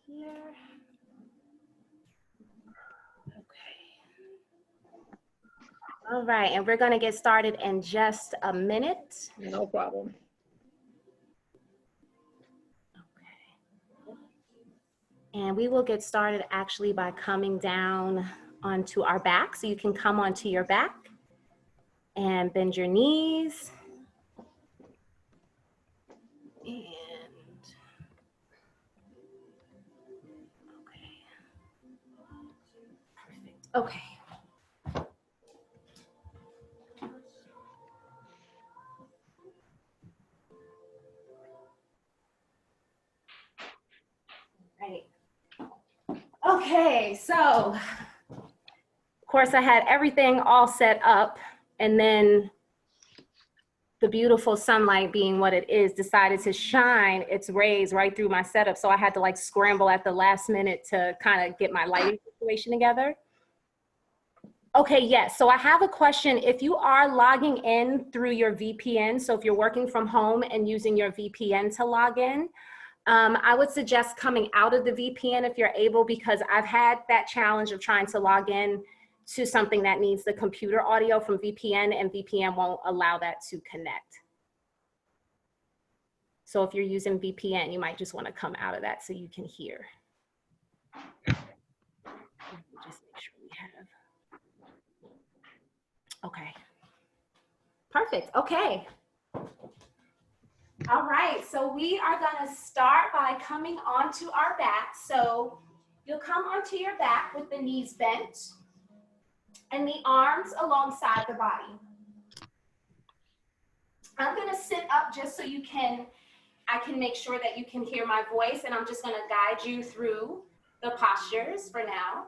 Here. Okay. All right, and we're going to get started in just a minute. No problem. Okay. And we will get started actually by coming down onto our back. So you can come onto your back and bend your knees. And okay. Perfect. Okay. Right. Okay, so of course I had everything all set up, and then the beautiful sunlight, being what it is, decided to shine its rays right through my setup. So I had to like scramble at the last minute to kind of get my lighting situation together. Okay, yes, so I have a question. If you are logging in through your VPN, so if you're working from home and using your VPN to log in, I would suggest coming out of the VPN if you're able, because I've had that challenge of trying to log in to something that needs the computer audio from VPN, and VPN won't allow that to connect. So if you're using VPN, you might just want to come out of that so you can hear. Just make sure we have. Okay. Perfect. Okay. All right, so we are going to start by coming onto our back. So you'll come onto your back with the knees bent and the arms alongside the body. I'm going to sit up just so I can make sure that you can hear my voice, and I'm just going to guide you through the postures for now.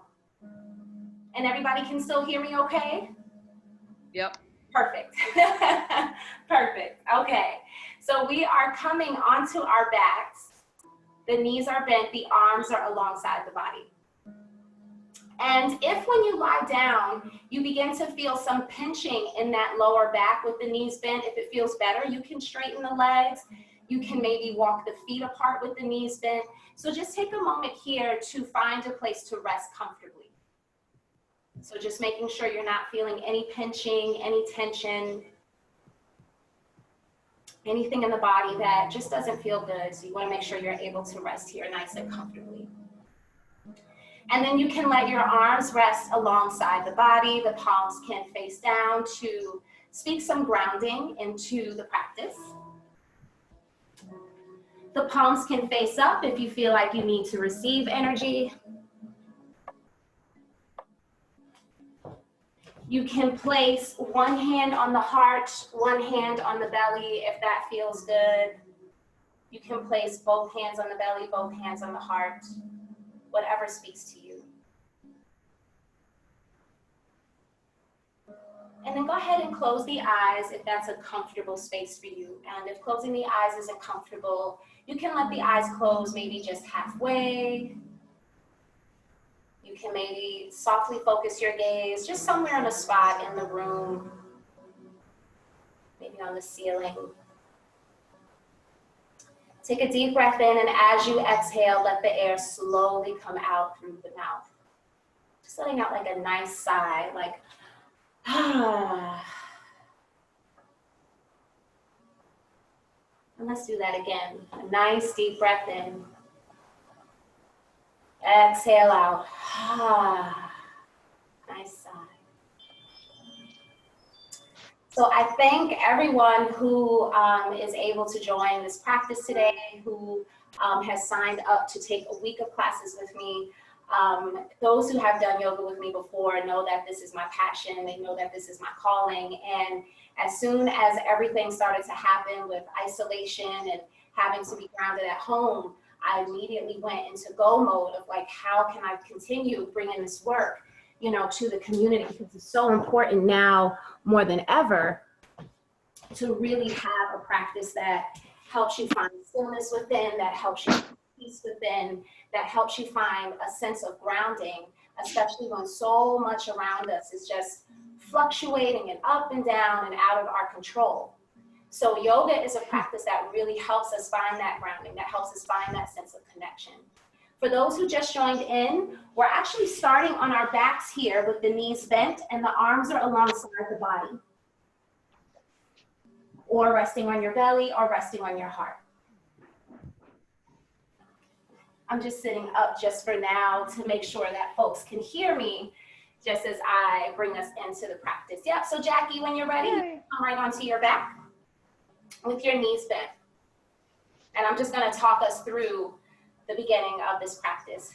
And everybody can still hear me okay? Yep. Perfect. Perfect. Okay. So we are coming onto our backs. The knees are bent, the arms are alongside the body. And if when you lie down, you begin to feel some pinching in that lower back with the knees bent, if it feels better, you can straighten the legs. You can maybe walk the feet apart with the knees bent. So just take a moment here to find a place to rest comfortably. So just making sure you're not feeling any pinching, any tension, anything in the body that just doesn't feel good. So you want to make sure you're able to rest here nice and comfortably. And then you can let your arms rest alongside the body. The palms can face down to speak some grounding into the practice. The palms can face up if you feel like you need to receive energy. You can place one hand on the heart, one hand on the belly if that feels good. You can place both hands on the belly, both hands on the heart, whatever speaks to you. And then go ahead and close the eyes if that's a comfortable space for you. And if closing the eyes isn't comfortable, you can let the eyes close maybe just halfway. You can maybe softly focus your gaze just somewhere in a spot in the room, maybe on the ceiling. Take a deep breath in, and as you exhale, let the air slowly come out through the mouth. Just letting out like a nice sigh, like, ah. And let's do that again. A nice deep breath in. Exhale out. Ah. Nice sigh. So I thank everyone who is able to join this practice today, who has signed up to take a week of classes with me. Those who have done yoga with me before know that this is my passion. They know that this is my calling. And as soon as everything started to happen with isolation and having to be grounded at home, I immediately went into go mode of like, how can I continue bringing this work, you know, to the community, because it's so important now more than ever to really have a practice that helps you find stillness within, that helps you find peace within, that helps you find a sense of grounding, especially when so much around us is just fluctuating and up and down and out of our control. So yoga is a practice that really helps us find that grounding, that helps us find that sense of connection. For those who just joined in, we're actually starting on our backs here with the knees bent and the arms are alongside the body, or resting on your belly or resting on your heart. I'm just sitting up just for now to make sure that folks can hear me just as I bring us into the practice. Yep, so Jackie, when you're ready, come right onto your back with your knees bent. And I'm just gonna talk us through the beginning of this practice.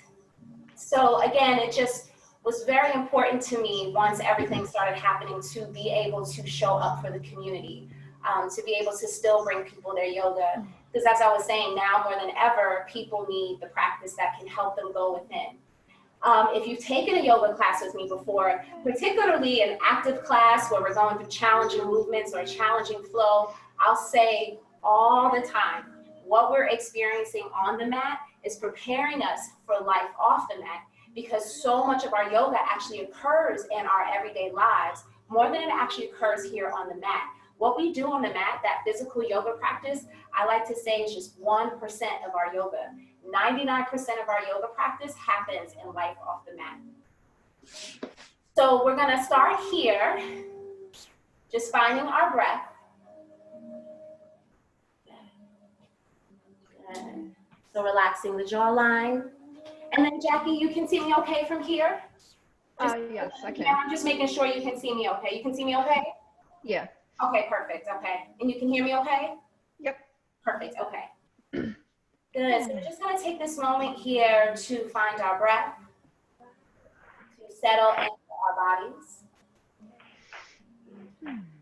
So again, it just was very important to me once everything started happening to be able to show up for the community, to be able to still bring people their yoga. Because as I was saying, now more than ever, people need the practice that can help them go within. If you've taken a yoga class with me before, particularly an active class where we're going through challenging movements or a challenging flow, I'll say all the time, what we're experiencing on the mat is preparing us for life off the mat, because so much of our yoga actually occurs in our everyday lives more than it actually occurs here on the mat. What we do on the mat, that physical yoga practice, I like to say is just 1% of our yoga. 99% of our yoga practice happens in life off the mat. So we're gonna start here, just finding our breath. Good. So relaxing the jawline. And then Jackie, you can see me okay from here? Yes, I can. Yeah, I'm just making sure you can see me okay. You can see me okay? Yeah. Okay, perfect, okay. And you can hear me okay? Yep. Perfect, okay. Good, so we're just gonna take this moment here to find our breath, to settle into our bodies.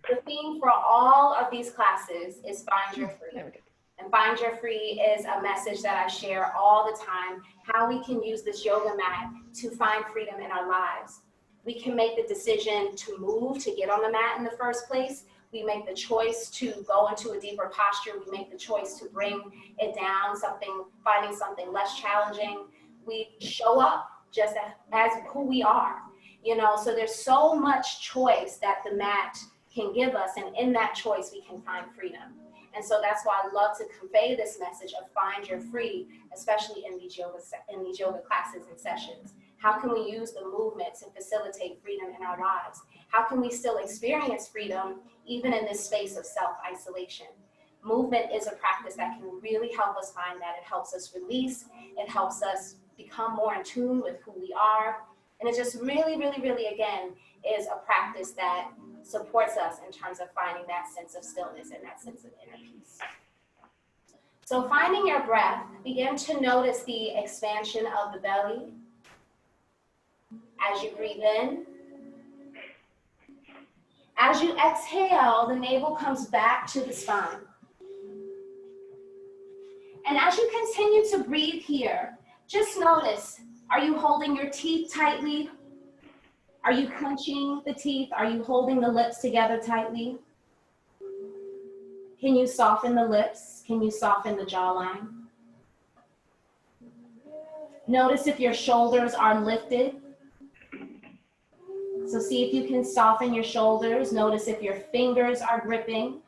The theme for all of these classes is Find Your Free. There we go. And Find Your Free is a message that I share all the time, how we can use this yoga mat to find freedom in our lives. We can make the decision to move, to get on the mat in the first place. We make the choice to go into a deeper posture. We make the choice to bring it down, finding something less challenging. We show up just as who we are, you know, so there's so much choice that the mat can give us, and in that choice, we can find freedom. And so that's why I love to convey this message of find your free, especially in these yoga classes and sessions. How can we use the movement to facilitate freedom in our lives? How can we still experience freedom even in this space of self-isolation? Movement is a practice that can really help us find that. It helps us release. It helps us become more in tune with who we are. And it just really, really, really, again, is a practice that supports us in terms of finding that sense of stillness and that sense of inner peace. So finding your breath, begin to notice the expansion of the belly as you breathe in. As you exhale, the navel comes back to the spine. And as you continue to breathe here, just notice, are you holding your teeth tightly? Are you clenching the teeth? Are you holding the lips together tightly? Can you soften the lips? Can you soften the jawline? Notice if your shoulders are lifted. So see if you can soften your shoulders. Notice if your fingers are gripping,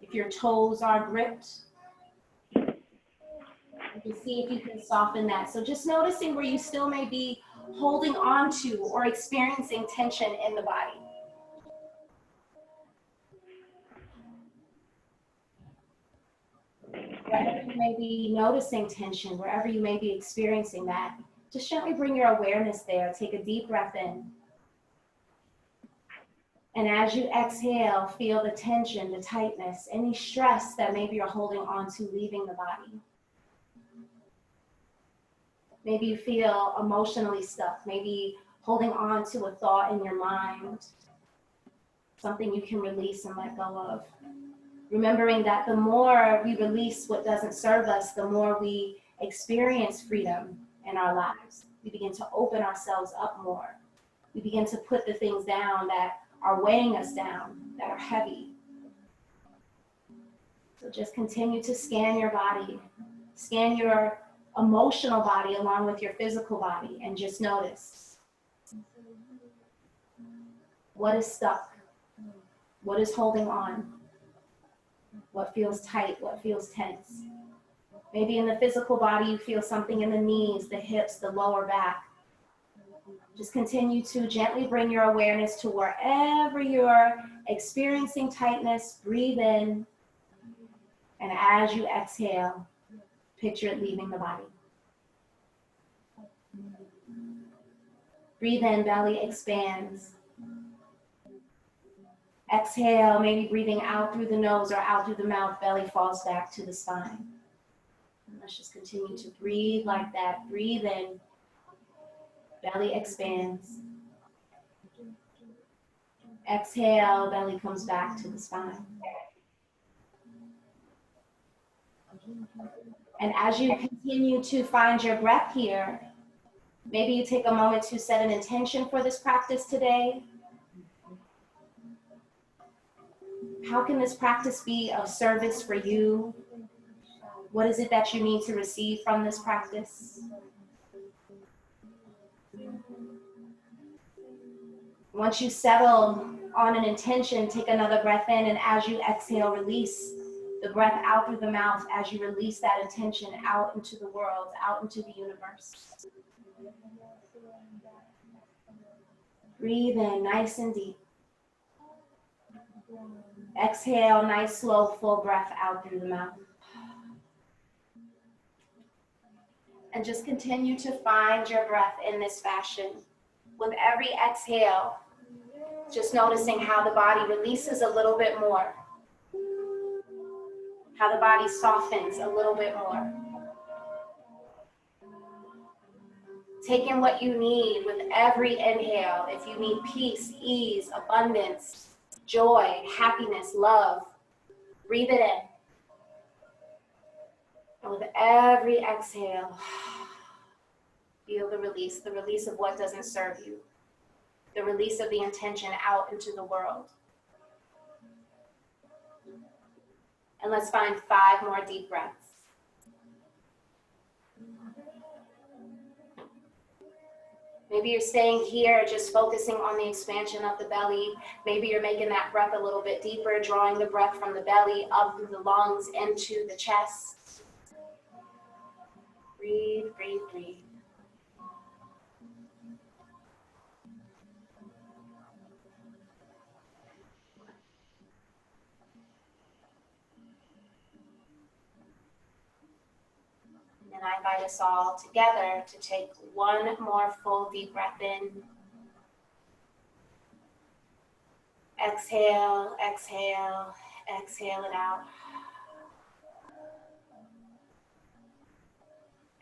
if your toes are gripped. You can see if you can soften that. So just noticing where you still may be holding on to or experiencing tension in the body. Wherever you may be noticing tension, wherever you may be experiencing that, just gently bring your awareness there. Take a deep breath in. And as you exhale, feel the tension, the tightness, any stress that maybe you're holding on to leaving the body. Maybe you feel emotionally stuck, maybe holding on to a thought in your mind, something you can release and let go of. Remembering that the more we release what doesn't serve us, the more we experience freedom in our lives. We begin to open ourselves up more. We begin to put the things down that are weighing us down, that are heavy. So just continue to scan your body, scan your emotional body along with your physical body, and just notice what is stuck, what is holding on. What feels tight? What feels tense? Maybe in the physical body, you feel something in the knees, the hips, the lower back. Just continue to gently bring your awareness to wherever you're experiencing tightness. Breathe in. And as you exhale, picture it leaving the body. Breathe in, belly expands. Exhale, maybe breathing out through the nose or out through the mouth, belly falls back to the spine. And let's just continue to breathe like that. Breathe in, belly expands. Exhale, belly comes back to the spine. And as you continue to find your breath here, maybe you take a moment to set an intention for this practice today. How can this practice be of service for you? What is it that you need to receive from this practice? Once you settle on an intention, take another breath in, and as you exhale, release the breath out through the mouth as you release that intention out into the world, out into the universe. Breathe in nice and deep. Exhale, nice, slow, full breath out through the mouth. And just continue to find your breath in this fashion. With every exhale, just noticing how the body releases a little bit more. How the body softens a little bit more. Taking what you need with every inhale. If you need peace, ease, abundance, joy, happiness, love, breathe it in. And with every exhale, feel the release of what doesn't serve you, the release of the intention out into the world. And let's find 5 more deep breaths. Maybe you're staying here, just focusing on the expansion of the belly. Maybe you're making that breath a little bit deeper, drawing the breath from the belly up through the lungs into the chest. Breathe, breathe, breathe. And I invite us all together to take one more full deep breath in. Exhale, exhale, exhale it out.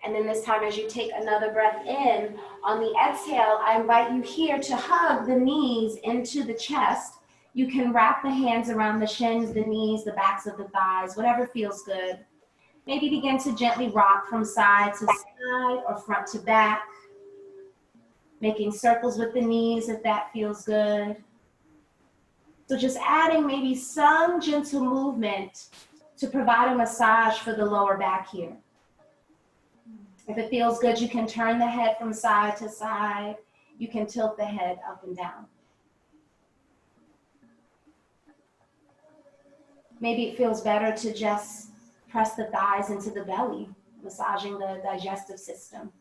And then this time, as you take another breath in, on the exhale, I invite you here to hug the knees into the chest. You can wrap the hands around the shins, the knees, the backs of the thighs, whatever feels good. Maybe begin to gently rock from side to side or front to back, making circles with the knees if that feels good. So just adding maybe some gentle movement to provide a massage for the lower back here. If it feels good, you can turn the head from side to side. You can tilt the head up and down. Maybe it feels better to just press the thighs into the belly, massaging the digestive system.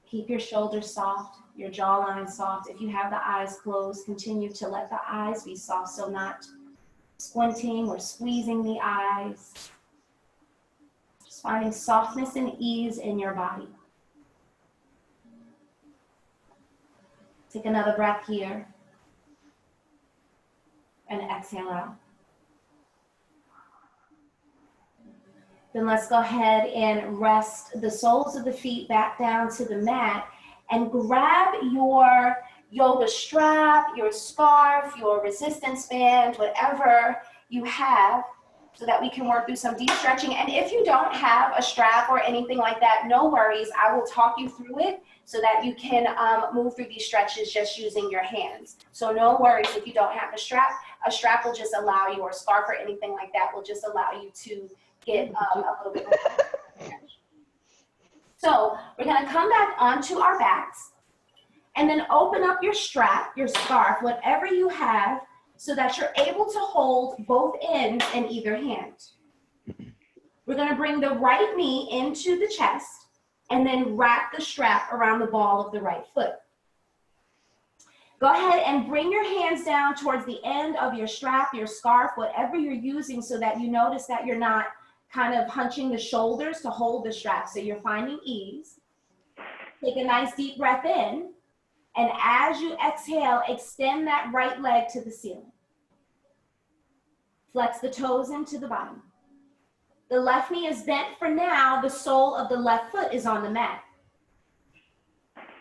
Keep your shoulders soft, your jawline soft. If you have the eyes closed, continue to let the eyes be soft, so not squinting or squeezing the eyes. Just finding softness and ease in your body. Take another breath here. And exhale out. Then let's go ahead and rest the soles of the feet back down to the mat and grab your yoga strap, your scarf, your resistance band, whatever you have, so that we can work through some deep stretching. And if you don't have a strap or anything like that, no worries. I will talk you through it so that you can move through these stretches just using your hands. So no worries if you don't have a strap. A strap will just allow you, or a scarf or anything like that will just allow you to get a little bit more. So we're going to come back onto our backs and then open up your strap, your scarf, whatever you have, so that you're able to hold both ends in either hand. We're going to bring the right knee into the chest and then wrap the strap around the ball of the right foot. Go ahead and bring your hands down towards the end of your strap, your scarf, whatever you're using, so that you notice that you're not kind of hunching the shoulders to hold the strap, so you're finding ease. Take a nice deep breath in, and as you exhale, extend that right leg to the ceiling. Flex the toes into the body. The left knee is bent for now. The sole of the left foot is on the mat.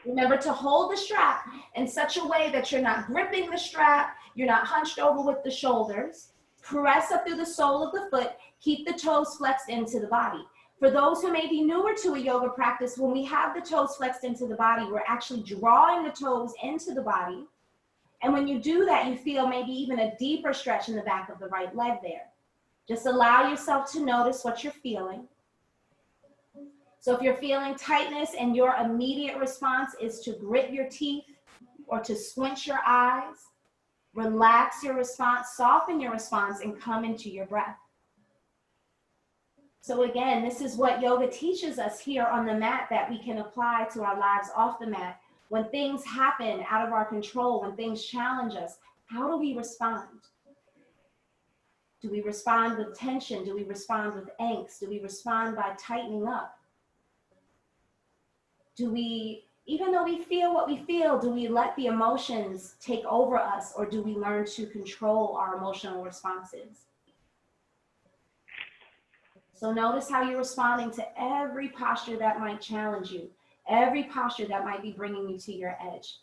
Remember to hold the strap in such a way that you're not gripping the strap, you're not hunched over with the shoulders. Press up through the sole of the foot, keep the toes flexed into the body. For those who may be newer to a yoga practice, when we have the toes flexed into the body, we're actually drawing the toes into the body. And when you do that, you feel maybe even a deeper stretch in the back of the right leg there. Just allow yourself to notice what you're feeling. So if you're feeling tightness and your immediate response is to grit your teeth or to squint your eyes, relax your response, soften your response, and come into your breath. So again, this is what yoga teaches us here on the mat that we can apply to our lives off the mat. When things happen out of our control, when things challenge us, how do we respond? Do we respond with tension? Do we respond with angst? Do we respond by tightening up? Do we, even though we feel what we feel, do we let the emotions take over us, or do we learn to control our emotional responses? So notice how you're responding to every posture that might challenge you, every posture that might be bringing you to your edge.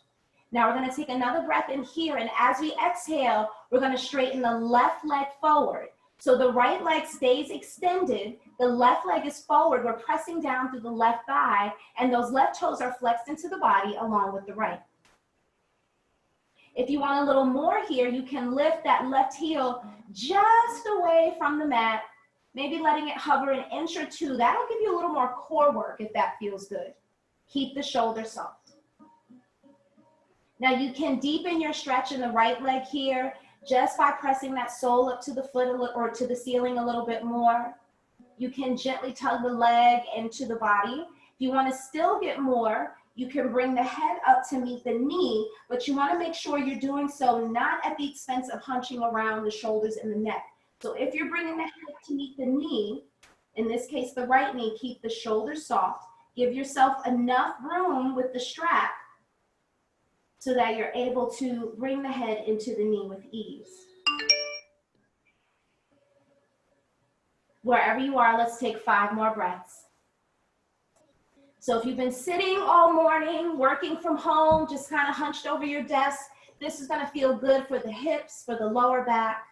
Now we're going to take another breath in here, and as we exhale, we're going to straighten the left leg forward. So the right leg stays extended, the left leg is forward, we're pressing down through the left thigh, and those left toes are flexed into the body along with the right. If you want a little more here, you can lift that left heel just away from the mat, maybe letting it hover an inch or two. That'll give you a little more core work if that feels good. Keep the shoulders soft. Now you can deepen your stretch in the right leg here just by pressing that sole up to the foot or to the ceiling a little bit more. You can gently tug the leg into the body. If you want to still get more, you can bring the head up to meet the knee, but you want to make sure you're doing so not at the expense of hunching around the shoulders and the neck. So if you're bringing the head to meet the knee, in this case the right knee, keep the shoulders soft. Give yourself enough room with the strap so that you're able to bring the head into the knee with ease. Wherever you are, let's take 5 more breaths. So if you've been sitting all morning, working from home, just kind of hunched over your desk, this is going to feel good for the hips, for the lower back.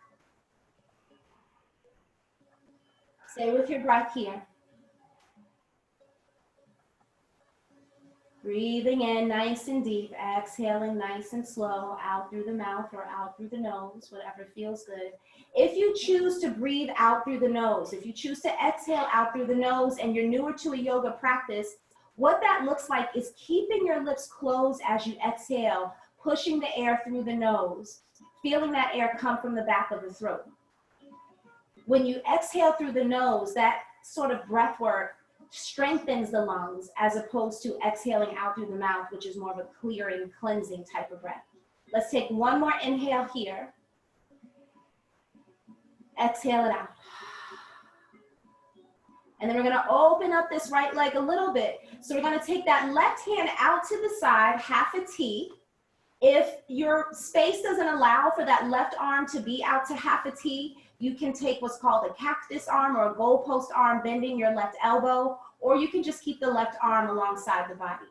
Stay with your breath here. Breathing in nice and deep, exhaling nice and slow, out through the mouth or out through the nose, whatever feels good. If you choose to breathe out through the nose, if you choose to exhale out through the nose and you're newer to a yoga practice, what that looks like is keeping your lips closed as you exhale, pushing the air through the nose, feeling that air come from the back of the throat. When you exhale through the nose, that sort of breath work strengthens the lungs as opposed to exhaling out through the mouth, which is more of a clearing, cleansing type of breath. Let's take one more inhale here. Exhale it out. And then we're going to open up this right leg a little bit. So we're going to take that left hand out to the side, half a T. If your space doesn't allow for that left arm to be out to half a T, you can take what's called a cactus arm or a goalpost arm, bending your left elbow, or you can just keep the left arm alongside the body.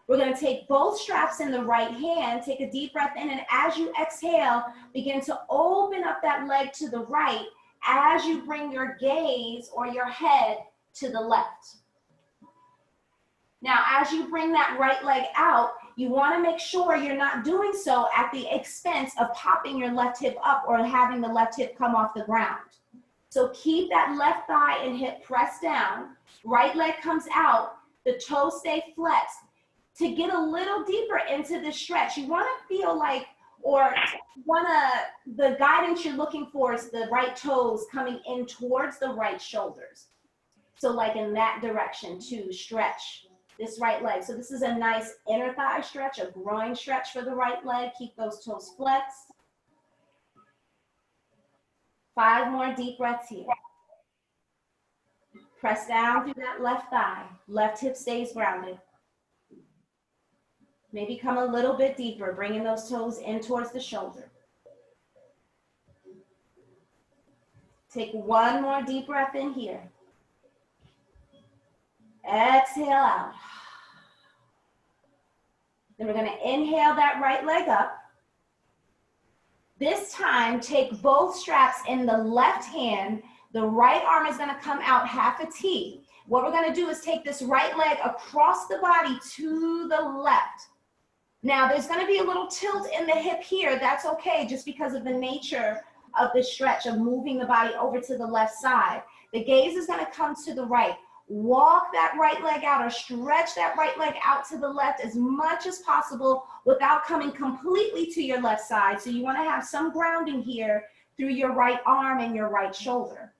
We're going to take both straps in the right hand, take a deep breath in, and as you exhale, begin to open up that leg to the right as you bring your gaze or your head to the left. Now, as you bring that right leg out, you want to make sure you're not doing so at the expense of popping your left hip up or having the left hip come off the ground. So keep that left thigh and hip pressed down. Right leg comes out. The toes stay flexed. To get a little deeper into the stretch, you want to feel like or the guidance you're looking for is the right toes coming in towards the right shoulders. So like in that direction to stretch this right leg. So this is a nice inner thigh stretch, a groin stretch for the right leg. Keep those toes flexed. 5 more deep breaths here. Press down through that left thigh. Left hip stays grounded. Maybe come a little bit deeper, bringing those toes in towards the shoulder. Take 1 more deep breath in here. Exhale out. Then we're going to inhale that right leg up. This time, take both straps in the left hand. The right arm is going to come out half a T. What we're going to do is take this right leg across the body to the left. Now, there's going to be a little tilt in the hip here. That's okay, just because of the nature of the stretch of moving the body over to the left side. The gaze is going to come to the right. Walk that right leg out or stretch that right leg out to the left as much as possible without coming completely to your left side. So you want to have some grounding here through your right arm and your right shoulder.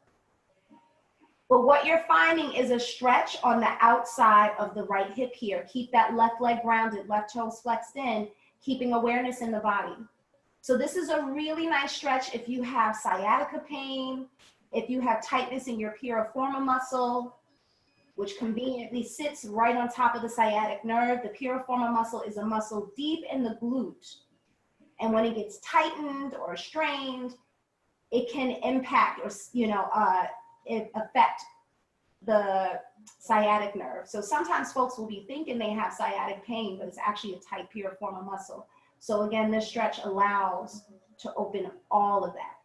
But what you're finding is a stretch on the outside of the right hip here. Keep that left leg grounded, left toes flexed in, keeping awareness in the body. So this is a really nice stretch if you have sciatica pain, if you have tightness in your piriform muscle, which conveniently sits right on top of the sciatic nerve. The piriform muscle is a muscle deep in the glute. And when it gets tightened or strained, it can impact or, it affect the sciatic nerve. So sometimes folks will be thinking they have sciatic pain, but it's actually a tight piriform muscle. So again, this stretch allows to open all of that,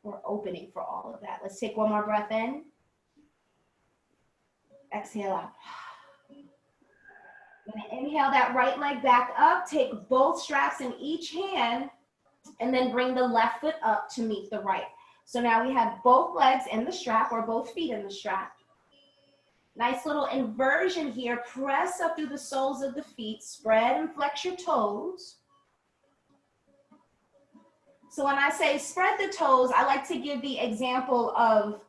or opening for all of that. Let's take 1 more breath in. Exhale out. Inhale that right leg back up. Take both straps in each hand and then bring the left foot up to meet the right. So now we have both legs in the strap or both feet in the strap. Nice little inversion here. Press up through the soles of the feet. Spread and flex your toes. So when I say spread the toes, I like to give the example of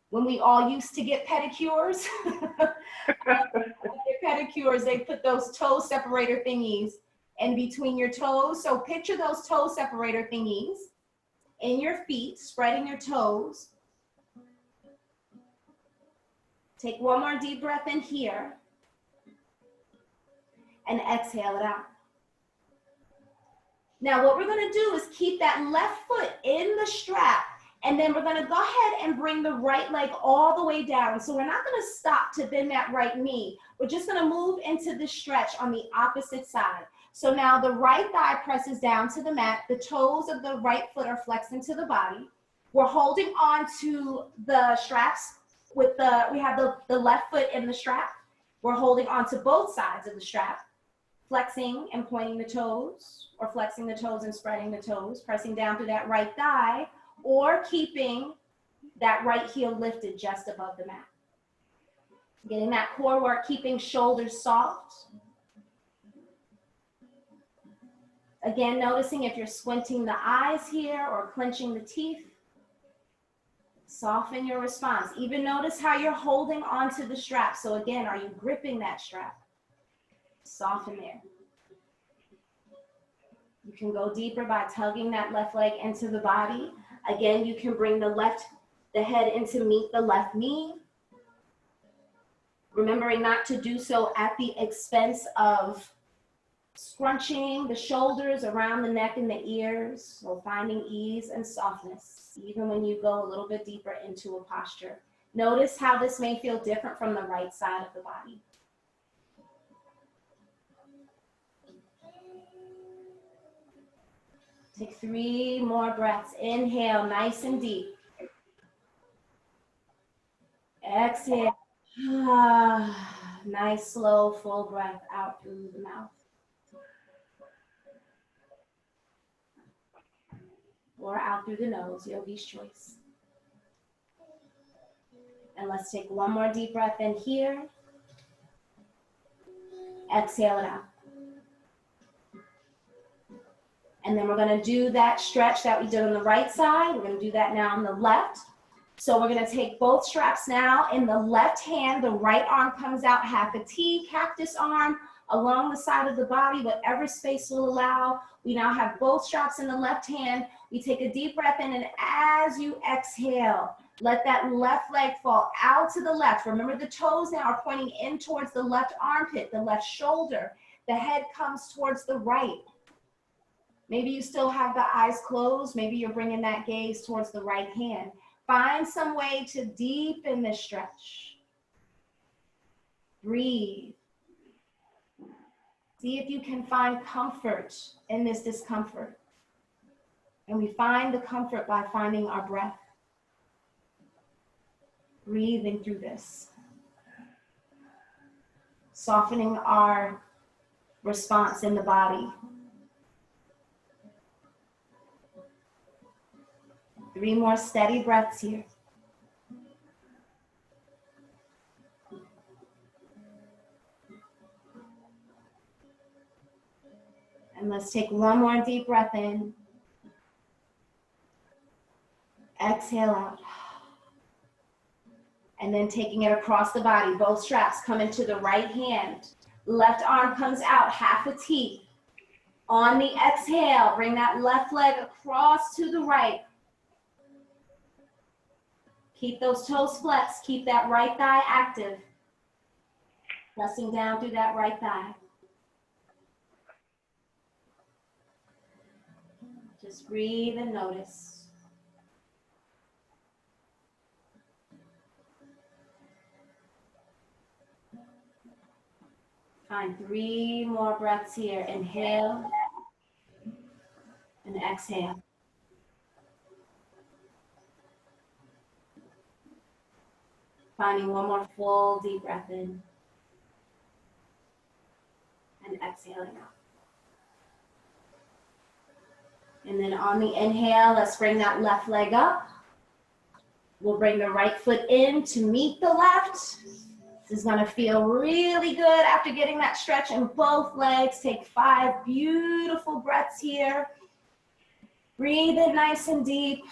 when we all used to get pedicures. Pedicures, they put those toe separator thingies in between your toes. So picture those toe separator thingies in your feet, spreading your toes. Take 1 more deep breath in here and exhale it out. Now what we're going to do is keep that left foot in the strap, and then we're going to go ahead and bring the right leg all the way down. So we're not going to stop to bend that right knee. We're just going to move into the stretch on the opposite side. So now the right thigh presses down to the mat. The toes of the right foot are flexed into the body. We're holding on to the straps with we have the left foot in the strap. We're holding on to both sides of the strap, flexing and pointing the toes, or flexing the toes and spreading the toes, pressing down through that right thigh, or keeping that right heel lifted just above the mat. Getting that core work, keeping shoulders soft. Again, noticing if you're squinting the eyes here or clenching the teeth. Soften your response. Even notice how you're holding onto the strap. So again, are you gripping that strap? Soften there. You can go deeper by tugging that left leg into the body. Again, you can bring the head in to meet the left knee. Remembering not to do so at the expense of scrunching the shoulders around the neck and the ears. So finding ease and softness, even when you go a little bit deeper into a posture. Notice how this may feel different from the right side of the body. Take 3 more breaths. Inhale, nice and deep. Exhale. Nice, slow, full breath out through the mouth. Or out through the nose, yogi's choice. And let's take 1 more deep breath in here. Exhale it out. And then we're gonna do that stretch that we did on the right side. We're gonna do that now on the left. So we're gonna take both straps now in the left hand. The right arm comes out half a T, cactus arm, along the side of the body, whatever space will allow. We now have both straps in the left hand. We take a deep breath in, and as you exhale, let that left leg fall out to the left. Remember, the toes now are pointing in towards the left armpit, the left shoulder. The head comes towards the right. Maybe you still have the eyes closed. Maybe you're bringing that gaze towards the right hand. Find some way to deepen this stretch. Breathe. See if you can find comfort in this discomfort. And we find the comfort by finding our breath. Breathing through this. Softening our response in the body. 3 more steady breaths here. And let's take 1 more deep breath in. Exhale out. And then taking it across the body. Both straps come into the right hand. Left arm comes out, half a T. On the exhale, bring that left leg across to the right. Keep those toes flexed. Keep that right thigh active. Pressing down through that right thigh. Just breathe and notice. Find 3 more breaths here. Inhale and exhale. Finding 1 more full deep breath in and exhaling out. And then on the inhale, let's bring that left leg up. We'll bring the right foot in to meet the left. This is gonna feel really good after getting that stretch in both legs. Take 5 beautiful breaths here. Breathe in nice and deep.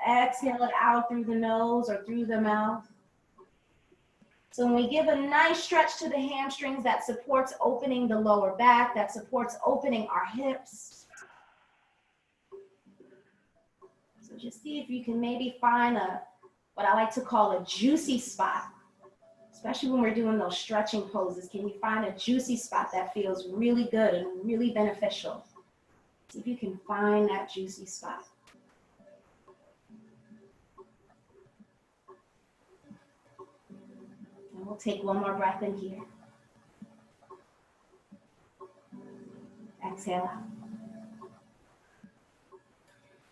Exhale it out through the nose or through the mouth. So when we give a nice stretch to the hamstrings, that supports opening the lower back, that supports opening our hips. So just see if you can maybe find what I like to call a juicy spot, especially when we're doing those stretching poses. Can you find a juicy spot that feels really good and really beneficial? See if you can find that juicy spot. And we'll take 1 more breath in here. Exhale out.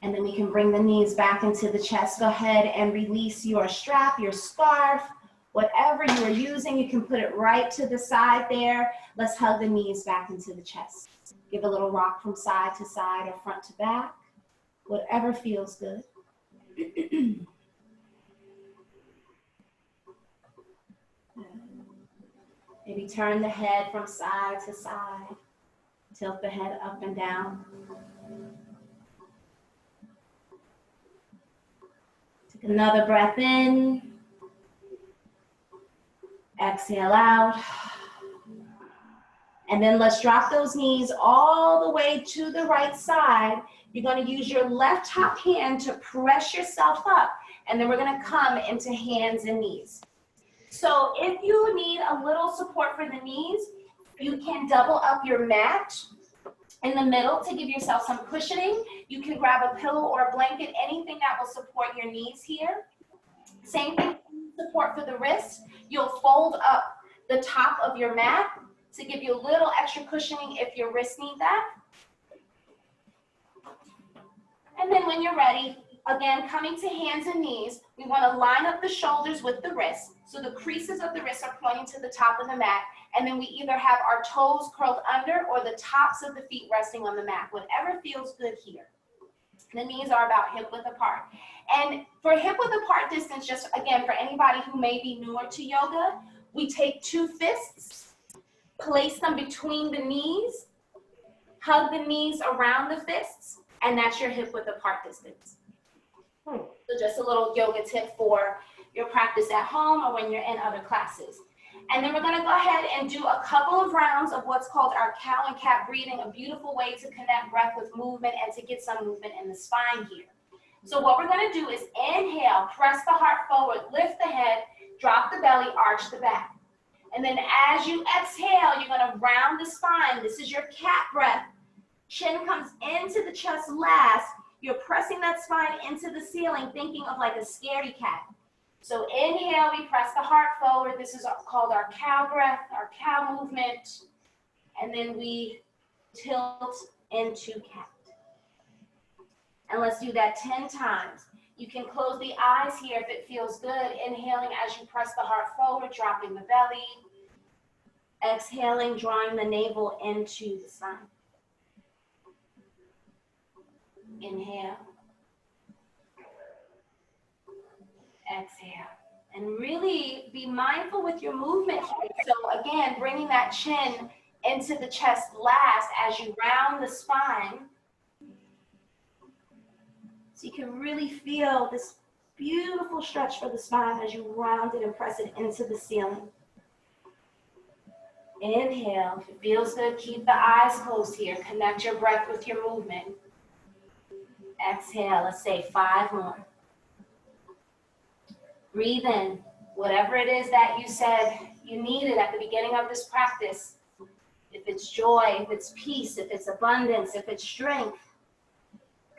And then we can bring the knees back into the chest. Go ahead and release your strap, your scarf, whatever you are using. You can put it right to the side there. Let's hug the knees back into the chest. Give a little rock from side to side or front to back. Whatever feels good. Maybe turn the head from side to side. Tilt the head up and down. Take another breath in. Exhale out. And then let's drop those knees all the way to the right side. You're going to use your left top hand to press yourself up. And then we're going to come into hands and knees. So if you need a little support for the knees, you can double up your mat in the middle to give yourself some cushioning. You can grab a pillow or a blanket, anything that will support your knees here. Same thing, support for the wrists. You'll fold up the top of your mat to give you a little extra cushioning if your wrists need that. And then when you're ready, again, coming to hands and knees, we want to line up the shoulders with the wrists. So the creases of the wrists are pointing to the top of the mat. And then we either have our toes curled under or the tops of the feet resting on the mat, whatever feels good here. The knees are about hip width apart. And for hip width apart distance, just again, for anybody who may be newer to yoga, we take 2 fists, place them between the knees, Hug the knees around the fists, and that's your hip width apart distance. So just a little yoga tip for your practice at home or when you're in other classes. And then we're going to go ahead and do a couple of rounds of what's called our cow and cat breathing, a beautiful way to connect breath with movement and to get some movement in the spine here. So what we're going to do is inhale, press the heart forward, lift the head, drop the belly, arch the back. And then as you exhale, you're going to round the spine. This is your cat breath. Chin comes into the chest last. You're pressing that spine into the ceiling, thinking of like a scaredy cat. So inhale, we press the heart forward. This is called our cow breath, our cow movement. And then we tilt into cat. And let's do that 10 times. You can close the eyes here if it feels good. Inhaling as you press the heart forward, dropping the belly. Exhaling, drawing the navel into the spine. Inhale. Exhale. And really be mindful with your movement here. So again, bringing that chin into the chest last as you round the spine. So you can really feel this beautiful stretch for the spine as you round it and press it into the ceiling. Inhale. If it feels good, keep the eyes closed here. Connect your breath with your movement. Exhale. Let's say 5 more. Breathe in. Whatever it is that you said you needed at the beginning of this practice. If it's joy, if it's peace, if it's abundance, if it's strength.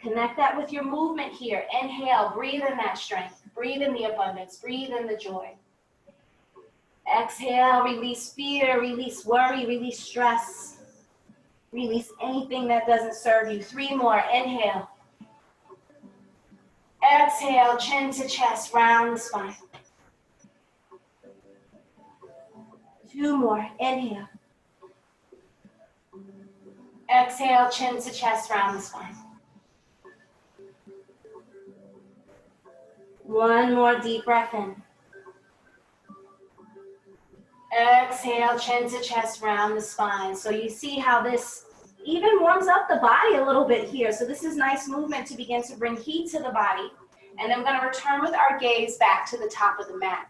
Connect that with your movement here. Inhale, breathe in that strength. Breathe in the abundance. Breathe in the joy. Exhale, release fear, release worry, release stress. Release anything that doesn't serve you. 3 more. Inhale. Exhale, chin to chest, round the spine. 2 more. Inhale. Exhale, chin to chest, round the spine. 1 more deep breath in. Exhale, chin to chest, round the spine. So you see how this even warms up the body a little bit here. So this is nice movement to begin to bring heat to the body. And then we're going to return with our gaze back to the top of the mat.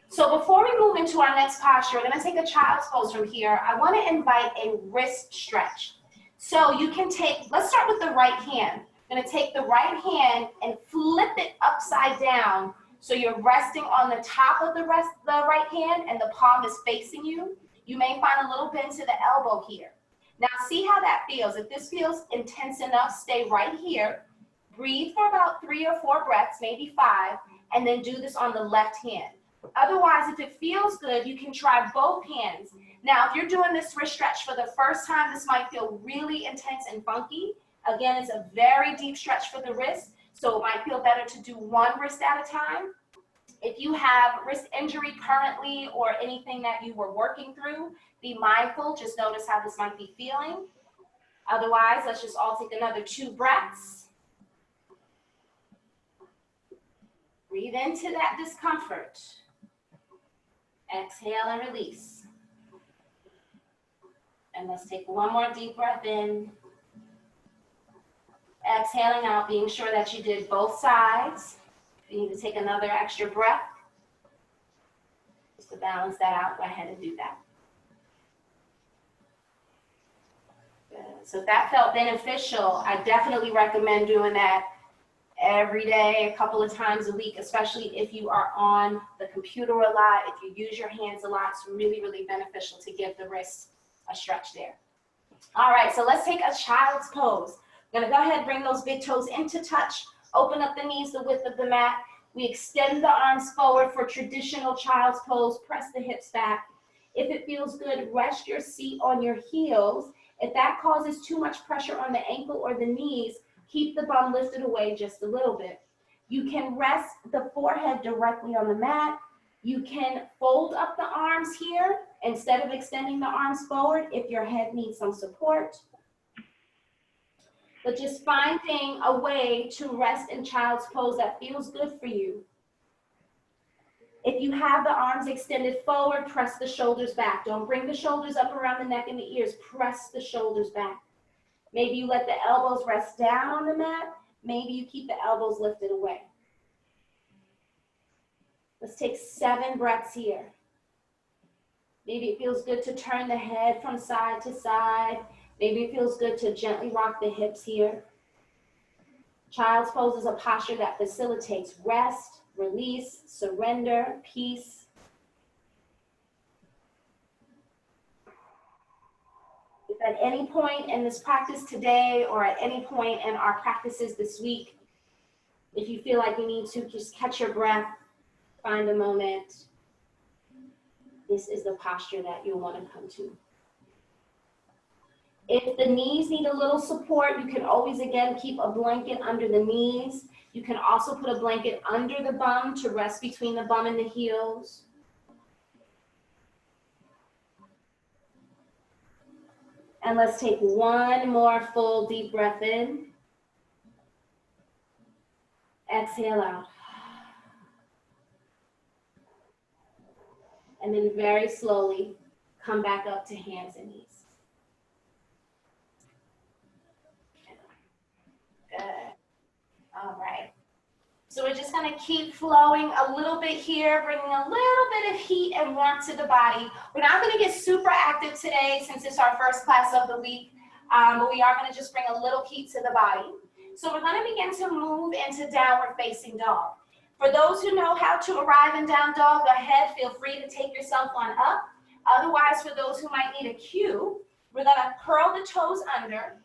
So before we move into our next posture, we're going to take a child's pose from here. I want to invite a wrist stretch. So you can take, let's start with the right hand. I'm going to take the right hand and flip it upside down. So you're resting on the top of the right hand and the palm is facing you. You may find a little bend to the elbow here. Now see how that feels. If this feels intense enough, stay right here. Breathe for about 3 or 4 breaths, maybe 5, and then do this on the left hand. Otherwise, if it feels good, you can try both hands. Now, if you're doing this wrist stretch for the first time, this might feel really intense and funky. Again, it's a very deep stretch for the wrist, so it might feel better to do 1 wrist at a time. If you have wrist injury currently or anything that you were working through, be mindful. Just notice how this might be feeling. Otherwise, let's just all take another 2 breaths. Breathe into that discomfort. Exhale and release. And let's take 1 more deep breath in. Exhaling out, being sure that you did both sides. If you need to take another extra breath, just to balance that out, go ahead and do that. Good. So if that felt beneficial, I definitely recommend doing that every day, a couple of times a week, especially if you are on the computer a lot, if you use your hands a lot. It's really, really beneficial to give the wrist a stretch there. All right, so let's take a child's pose. I'm gonna go ahead and bring those big toes into touch, open up the knees the width of the mat. We extend the arms forward for traditional child's pose, press the hips back. If it feels good, rest your seat on your heels. If that causes too much pressure on the ankle or the knees, keep the bum lifted away just a little bit. You can rest the forehead directly on the mat. You can fold up the arms here instead of extending the arms forward if your head needs some support. But just finding a way to rest in child's pose that feels good for you. If you have the arms extended forward, press the shoulders back. Don't bring the shoulders up around the neck and the ears. Press the shoulders back. Maybe you let the elbows rest down on the mat. Maybe you keep the elbows lifted away. Let's take 7 breaths here. Maybe it feels good to turn the head from side to side. Maybe it feels good to gently rock the hips here. Child's pose is a posture that facilitates rest, release, surrender, peace. If at any point in this practice today or at any point in our practices this week, if you feel like you need to just catch your breath, find a moment, this is the posture that you'll want to come to. If the knees need a little support, you can always, again, keep a blanket under the knees. You can also put a blanket under the bum to rest between the bum and the heels. And let's take one more full deep breath in. Exhale out. And then very slowly come back up to hands and knees. Good. All right. So we're just going to keep flowing a little bit here, bringing a little bit of heat and warmth to the body. We're not going to get super active today since it's our first class of the week, but we are going to just bring a little heat to the body. So we're going to begin to move into downward facing dog. For those who know how to arrive in down dog, go ahead, feel free to take yourself on up. Otherwise, for those who might need a cue, we're going to curl the toes under.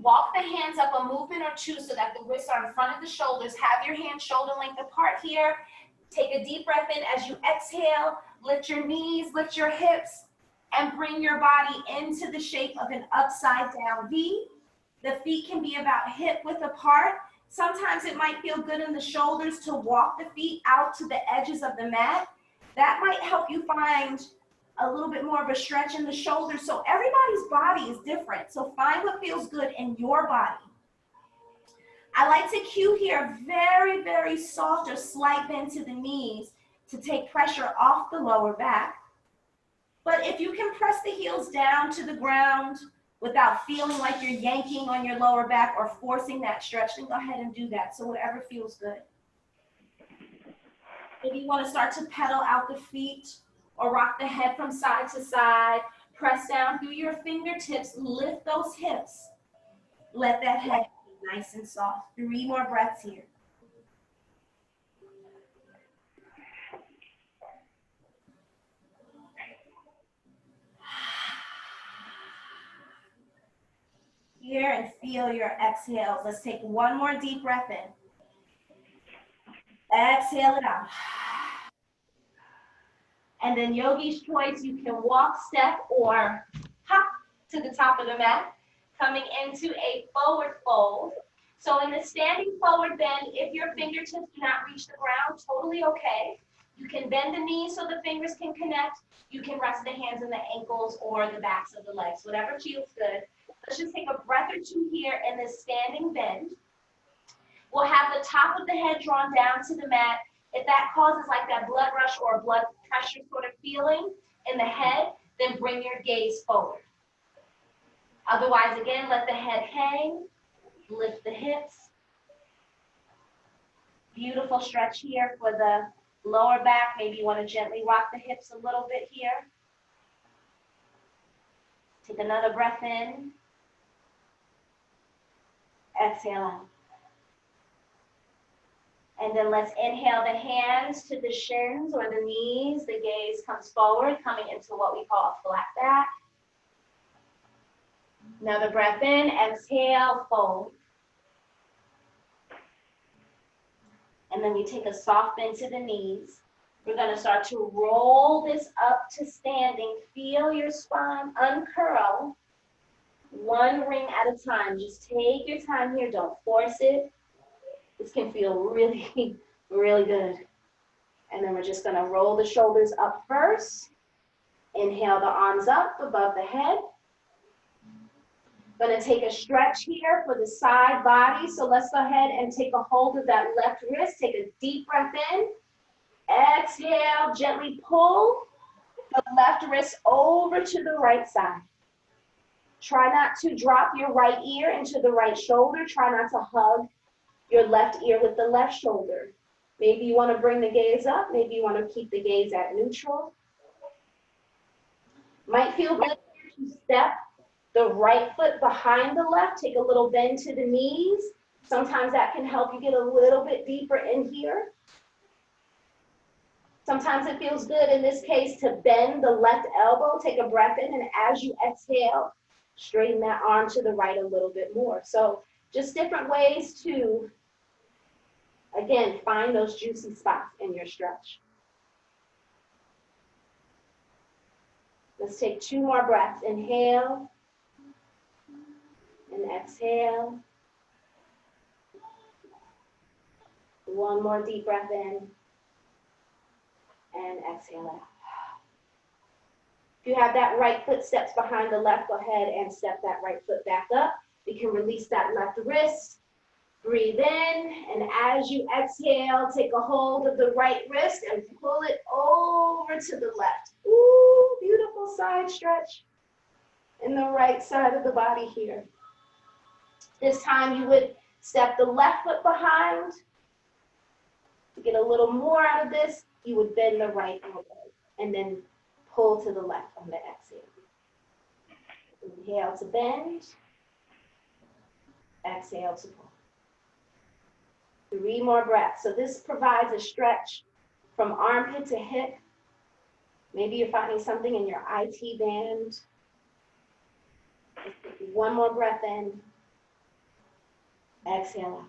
Walk the hands up a movement or two so that the wrists are in front of the shoulders. Have your hands shoulder length apart here. Take a deep breath in as you exhale. Lift your knees, lift your hips, and bring your body into the shape of an upside down V. The feet can be about hip width apart. Sometimes it might feel good in the shoulders to walk the feet out to the edges of the mat. That might help you find a little bit more of a stretch in the shoulders. So everybody's body is different. So find what feels good in your body. I like to cue here very, very soft or slight bend to the knees to take pressure off the lower back. But if you can press the heels down to the ground without feeling like you're yanking on your lower back or forcing that stretch, then go ahead and do that. So whatever feels good. If you want to start to pedal out the feet, or rock the head from side to side. Press down through your fingertips. Lift those hips. Let that head be nice and soft. 3 more breaths here. Here and feel your exhales. Let's take 1 more deep breath in. Exhale it out. And then yogi's choice, you can walk, step, or hop to the top of the mat, coming into a forward fold. So in the standing forward bend, if your fingertips do not reach the ground, totally okay. You can bend the knees so the fingers can connect. You can rest the hands in the ankles or the backs of the legs, whatever feels good. Let's just take a breath or two here in this standing bend. We'll have the top of the head drawn down to the mat. If that causes like that blood rush or blood pressure sort of feeling in the head, then bring your gaze forward. Otherwise, again, let the head hang, lift the hips. Beautiful stretch here for the lower back. Maybe you want to gently rock the hips a little bit here. Take another breath in. Exhale out. And then let's inhale the hands to the shins or the knees. The gaze comes forward, coming into what we call a flat back. Another breath in, exhale, fold. And then we take a soft bend to the knees. We're going to start to roll this up to standing. Feel your spine uncurl. 1 ring at a time. Just take your time here. Don't force it. This can feel really, really good. And then we're just going to roll the shoulders up first. Inhale the arms up above the head. Going to take a stretch here for the side body. So let's go ahead and take a hold of that left wrist. Take a deep breath in. Exhale, gently pull the left wrist over to the right side. Try not to drop your right ear into the right shoulder. Try not to hug your left ear with the left shoulder. Maybe you want to bring the gaze up. Maybe you want to keep the gaze at neutral. Might feel good to step the right foot behind the left. Take a little bend to the knees. Sometimes that can help you get a little bit deeper in here. Sometimes it feels good in this case to bend the left elbow. Take a breath in, and as you exhale, straighten that arm to the right a little bit more. So just different ways to, again, find those juicy spots in your stretch. Let's take 2 more breaths. Inhale and exhale. 1 more deep breath in and exhale out. If you have that right foot steps behind the left, go ahead and step that right foot back up. We can release that left wrist. Breathe in, and as you exhale, take a hold of the right wrist and pull it over to the left. Ooh, beautiful side stretch in the right side of the body here. This time you would step the left foot behind. To get a little more out of this, you would bend the right elbow and then pull to the left on the exhale. Inhale to bend. Exhale to pull. 3 more breaths. So this provides a stretch from armpit to hip. Maybe you're finding something in your IT band. 1 more breath in. Exhale out.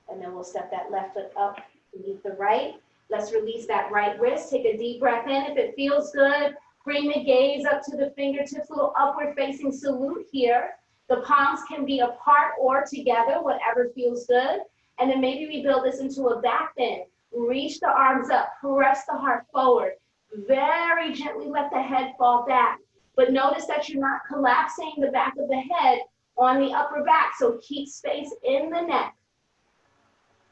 And then we'll step that left foot up beneath the right. Let's release that right wrist. Take a deep breath in. If it feels good, bring the gaze up to the fingertips, little upward facing salute here. The palms can be apart or together, whatever feels good. And then maybe we build this into a back bend. Reach the arms up, press the heart forward. Very gently let the head fall back. But notice that you're not collapsing the back of the head on the upper back. So keep space in the neck.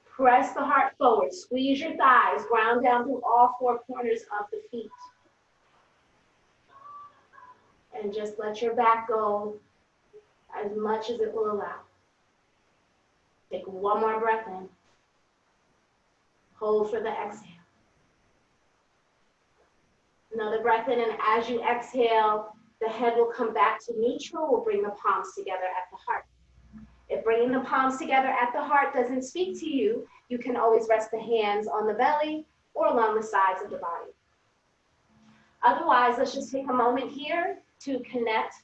Press the heart forward. Squeeze your thighs. Ground down through all 4 corners of the feet. And just let your back go as much as it will allow. Take 1 more breath in. Hold for the exhale. Another breath in, and as you exhale, the head will come back to neutral. We'll bring the palms together at the heart. If bringing the palms together at the heart doesn't speak to you, you can always rest the hands on the belly or along the sides of the body. Otherwise, let's just take a moment here to connect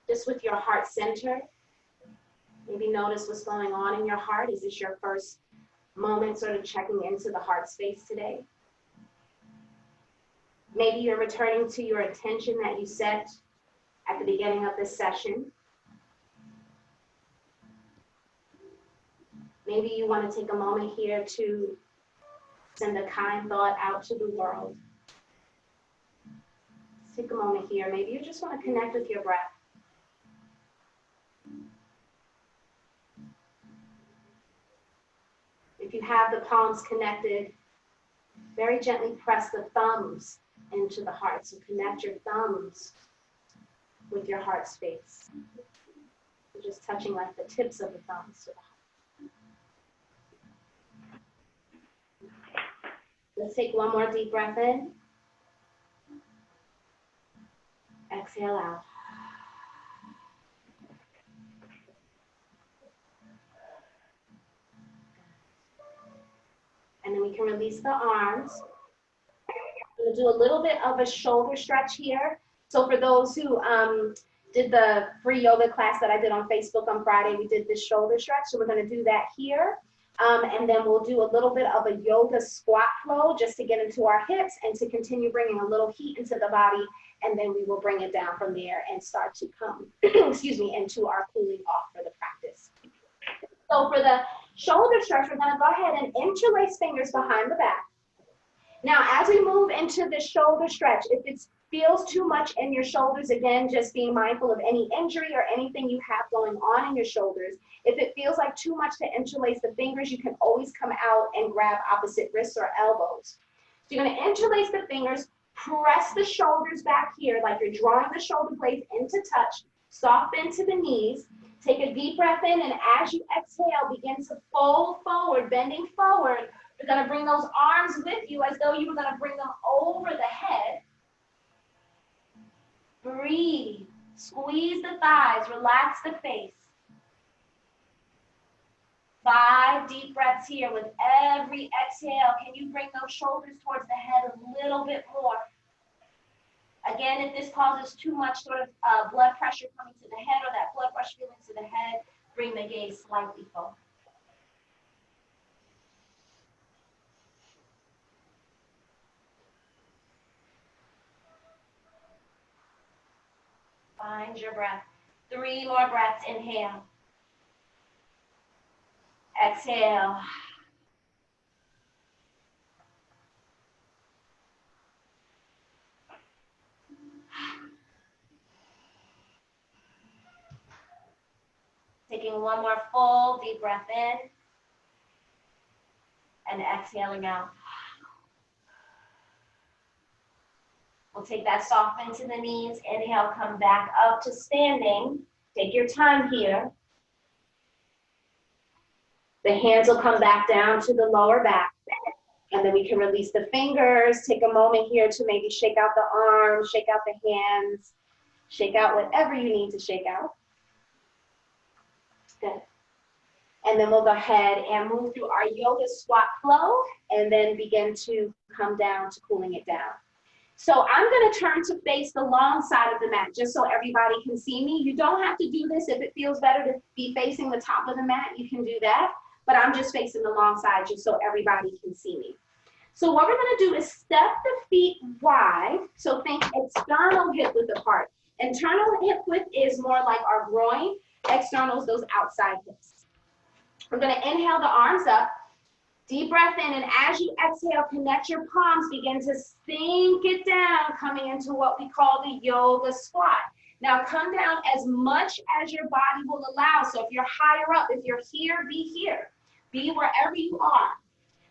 just with your heart center. Maybe notice what's going on in your heart. Is this your first moment sort of checking into the heart space today? Maybe you're returning to your intention that you set at the beginning of this session. Maybe you want to take a moment here to send a kind thought out to the world. Let's take a moment here. Maybe you just want to connect with your breath. If you have the palms connected, very gently press the thumbs into the heart. So connect your thumbs with your heart space. So just touching like the tips of the thumbs to the heart. Let's take 1 more deep breath in. Exhale out. And then we can release the arms. We'll do a little bit of a shoulder stretch here. So for those who did the free yoga class that I did on Facebook on Friday, we did this shoulder stretch. So we're going to do that here. And then we'll do a little bit of a yoga squat flow just to get into our hips and to continue bringing a little heat into the body. And then we will bring it down from there and start to come, excuse me, into our cooling off for the practice. So for the shoulder stretch, we're going to go ahead and interlace fingers behind the back. Now, as we move into the shoulder stretch, if it feels too much in your shoulders, again, just being mindful of any injury or anything you have going on in your shoulders. If it feels like too much to interlace the fingers, you can always come out and grab opposite wrists or elbows. So you're going to interlace the fingers, Press the shoulders back here like you're drawing the shoulder blades into touch. Soft bend to the knees. Take a deep breath in, and as you exhale, begin to fold forward, bending forward. You're going to bring those arms with you as though you were going to bring them over the head. Breathe. Squeeze the thighs. Relax the face. 5 deep breaths here. With every exhale, can you bring those shoulders towards the head a little bit more? Again, if this causes too much sort of blood pressure coming to the head or that blood rush feeling to the head, bring the gaze slightly forward. Find your breath. 3 more breaths. Inhale. Exhale. Taking one more full deep breath in and exhaling out. We'll take that soft bend to the knees. Inhale, come back up to standing. Take your time here. The hands will come back down to the lower back. And then we can release the fingers. Take a moment here to maybe shake out the arms, shake out the hands, shake out whatever you need to shake out. Good. And then we'll go ahead and move through our yoga squat flow and then begin to come down to cooling it down. So I'm going to turn to face the long side of the mat just so everybody can see me. You don't have to do this if it feels better to be facing the top of the mat. You can do that. But I'm just facing the long side just so everybody can see me. So what we're going to do is step the feet wide. So think external hip width apart. Internal hip width is more like our groin. External is those outside hips. We're going to inhale the arms up. Deep breath in, and as you exhale, connect your palms, begin to sink it down, coming into what we call the yoga squat. Now come down as much as your body will allow. So if you're higher up, if you're here, be here. Be wherever you are.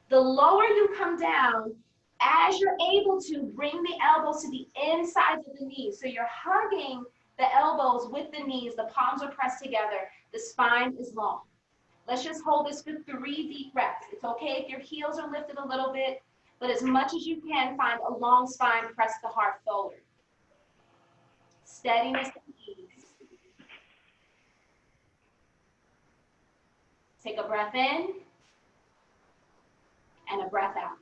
The lower you come down, as you're able to, bring the elbows to the insides of the knees. So you're hugging the elbows with the knees. The palms are pressed together. The spine is long. Let's just hold this for 3 deep breaths. It's okay if your heels are lifted a little bit, but as much as you can, find a long spine, press the heart forward. Steadiness and ease. Take a breath in and a breath out.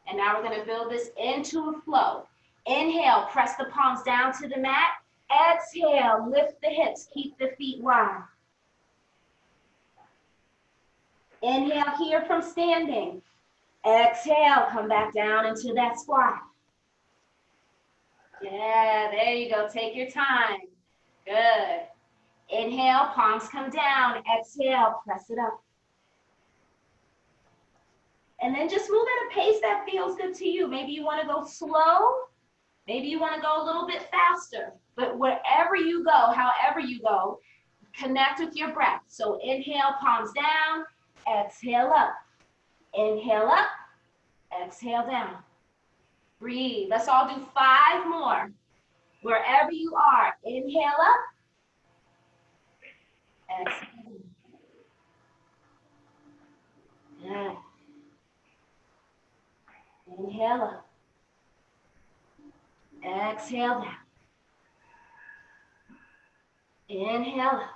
And now we're going to build this into a flow. Inhale, press the palms down to the mat. Exhale, lift the hips, keep the feet wide. Inhale here from standing. Exhale, come back down into that squat. Yeah, there you go. Take your time. Good. Inhale, palms come down. Exhale, press it up. And then just move at a pace that feels good to you. Maybe you want to go slow. Maybe you want to go a little bit faster. But wherever you go, however you go, connect with your breath. So inhale, palms down. Exhale up. Inhale up. Exhale down. Breathe. Let's all do 5 more. Wherever you are, inhale up. Exhale. Good. Inhale up. Exhale down. Inhale up.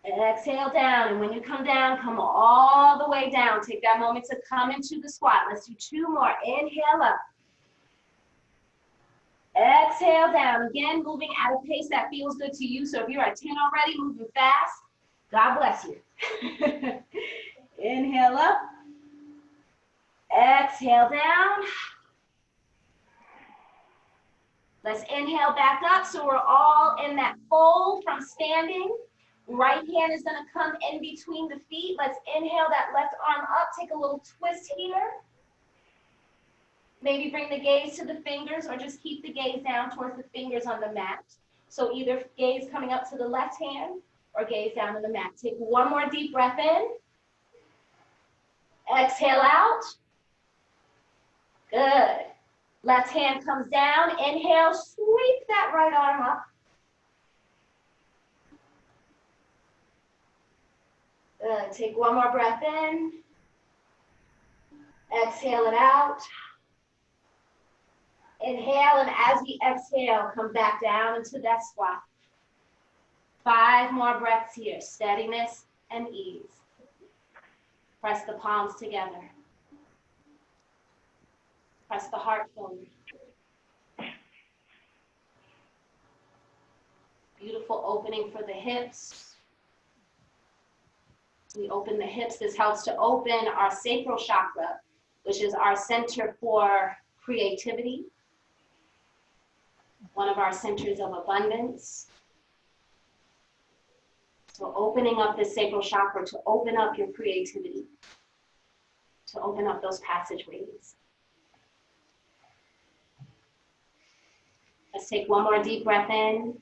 Exhale down, and when you come down, come all the way down. Take that moment to come into the squat. Let's do 2 more. Inhale up. Exhale down. Again, moving at a pace that feels good to you. So if you're at 10 already, moving fast, God bless you. Inhale up. Exhale down. Let's inhale back up so we're all in that fold from standing. Right hand is going to come in between the feet. Let's inhale that left arm up. Take a little twist here. Maybe bring the gaze to the fingers or just keep the gaze down towards the fingers on the mat. So either gaze coming up to the left hand or gaze down to the mat. Take one more deep breath in. Exhale out. Good. Left hand comes down. Inhale, sweep that right arm up. Good. Take one more breath in. Exhale it out. Inhale, and as we exhale, come back down into that squat. 5 more breaths here. Steadiness and ease. Press the palms together. Press the heart forward. Beautiful opening for the hips. We open the hips. This helps to open our sacral chakra, which is our center for creativity, one of our centers of abundance. So opening up the sacral chakra to open up your creativity, to open up those passageways. Let's take one more deep breath in.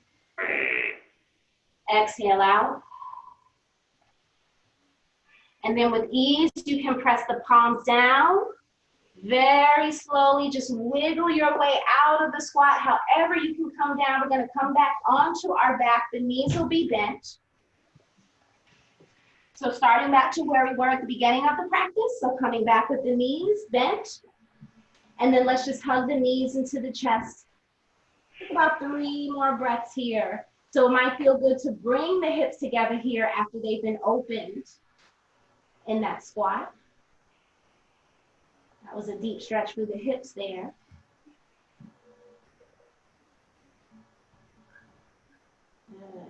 Exhale out. And then with ease, you can press the palms down. Very slowly, just wiggle your way out of the squat. However you can come down, we're going to come back onto our back. The knees will be bent. So starting back to where we were at the beginning of the practice. So coming back with the knees bent. And then let's just hug the knees into the chest. Take about 3 more breaths here. So it might feel good to bring the hips together here after they've been opened in that squat. That was a deep stretch through the hips there. Good.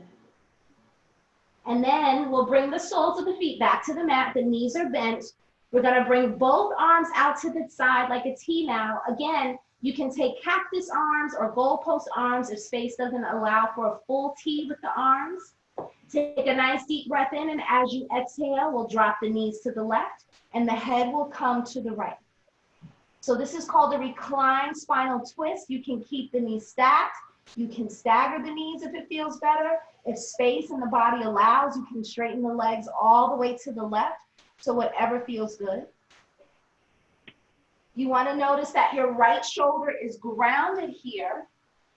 And then we'll bring the soles of the feet back to the mat. The knees are bent. We're going to bring both arms out to the side like a T now. Again, you can take cactus arms or goalpost arms if space doesn't allow for a full T with the arms. Take a nice deep breath in, and as you exhale, we'll drop the knees to the left and the head will come to the right. So this is called a reclined spinal twist. You can keep the knees stacked. You can stagger the knees if it feels better. If space in the body allows, you can straighten the legs all the way to the left. So whatever feels good. You want to notice that your right shoulder is grounded here.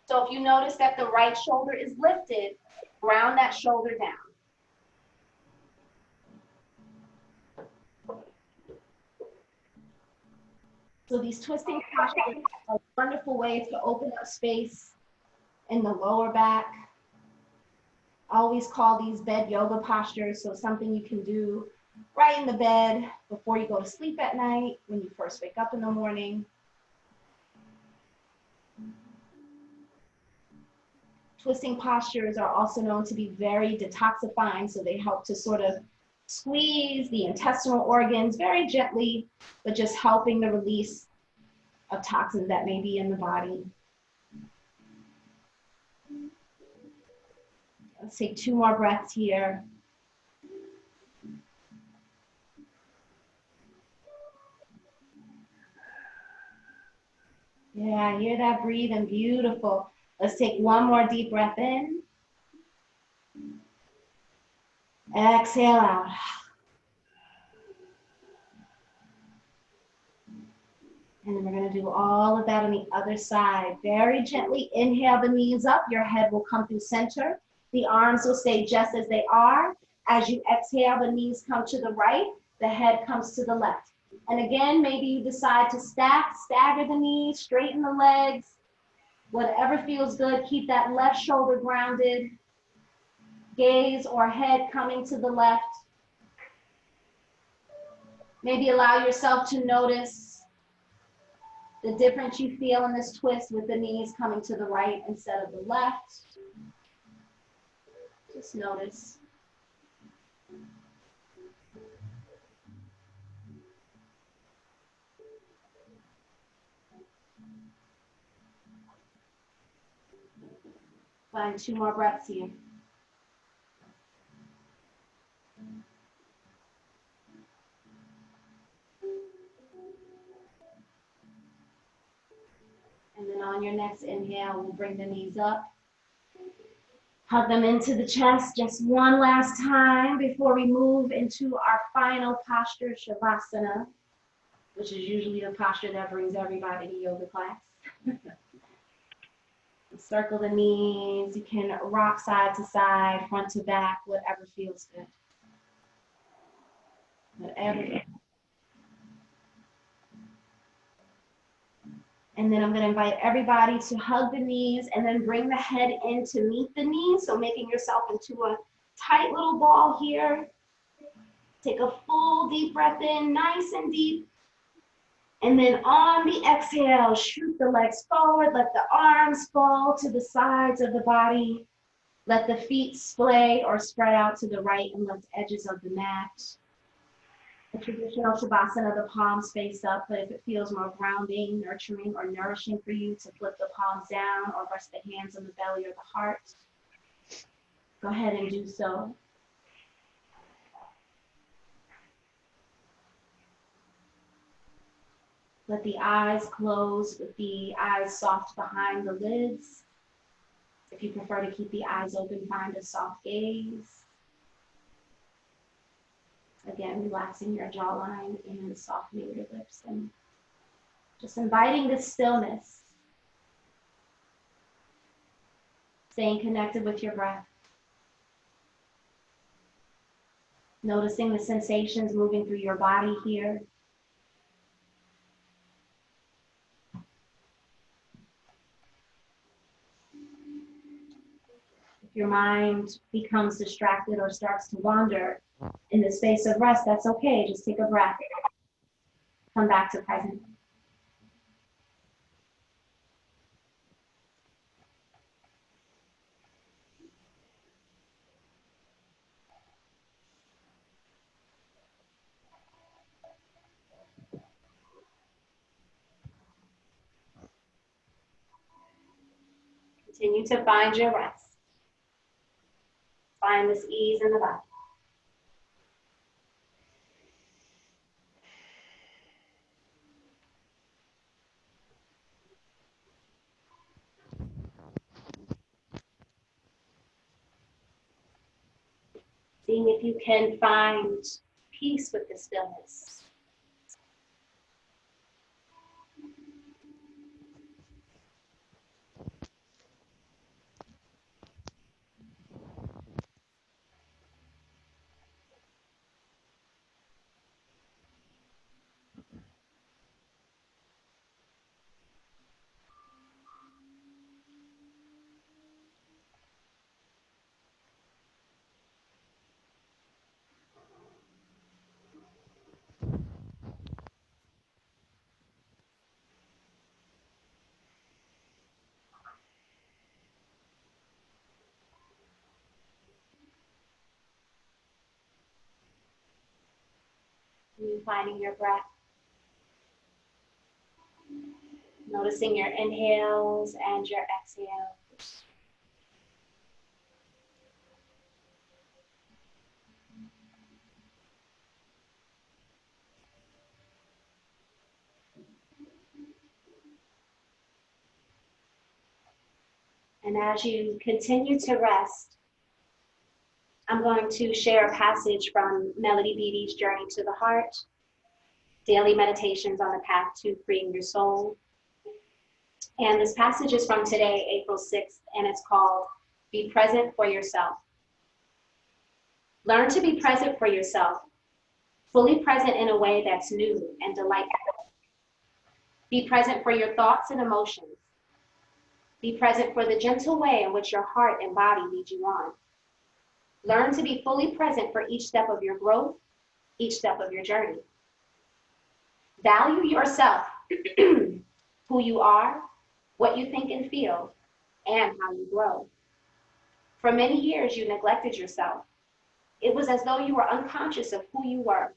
So if you notice that the right shoulder is lifted, ground that shoulder down. So these twisting postures are wonderful ways to open up space in the lower back. I always call these bed yoga postures, so something you can do right in the bed before you go to sleep at night, when you first wake up in the morning. Twisting postures are also known to be very detoxifying, so they help to sort of squeeze the intestinal organs very gently, but just helping the release of toxins that may be in the body. Let's take 2 more breaths here. Yeah, hear that breathing, beautiful. Let's take 1 more deep breath in. Exhale out. And then we're going to do all of that on the other side. Very gently inhale the knees up. Your head will come through center. The arms will stay just as they are. As you exhale, the knees come to the right. The head comes to the left. And again, maybe you decide to stagger the knees, straighten the legs. Whatever feels good, keep that left shoulder grounded. Gaze or head coming to the left. Maybe allow yourself to notice the difference you feel in this twist with the knees coming to the right instead of the left. Just notice. Find 2 more breaths here. And then on your next inhale, we'll bring the knees up. Hug them into the chest just one last time before we move into our final posture, Shavasana. which is usually the posture that brings everybody to yoga class. Circle the knees. You can rock side to side, front to back, whatever feels good. Whatever. And then I'm going to invite everybody to hug the knees and then bring the head in to meet the knees. So making yourself into a tight little ball here. Take a full deep breath in, nice and deep. And then on the exhale, shoot the legs forward. Let the arms fall to the sides of the body. Let the feet splay or spread out to the right and left edges of the mat. The traditional Shavasana, the palms face up, but if it feels more grounding, nurturing, or nourishing for you to flip the palms down or rest the hands on the belly or the heart, go ahead and do so. Let the eyes close with the eyes soft behind the lids. If you prefer to keep the eyes open, find a soft gaze. Again, relaxing your jawline and softening your lips and just inviting this stillness. Staying connected with your breath. Noticing the sensations moving through your body here. If your mind becomes distracted or starts to wander in the space of rest, that's okay. Just take a breath. Come back to present. Continue to find your rest. Find this ease in the body. Seeing if you can find peace with the stillness. You finding your breath. Noticing your inhales and your exhales. And as you continue to rest, I'm going to share a passage from Melody Beattie's Journey to the Heart, Daily Meditations on the Path to Freeing Your Soul. And this passage is from today, April 6th, and it's called Be Present for Yourself. Learn to be present for yourself, fully present in a way that's new and delightful. Be present for your thoughts and emotions. Be present for the gentle way in which your heart and body lead you on. Learn to be fully present for each step of your growth, each step of your journey. Value yourself, who you are, what you think and feel, and how you grow. For many years, you neglected yourself. It was as though you were unconscious of who you were,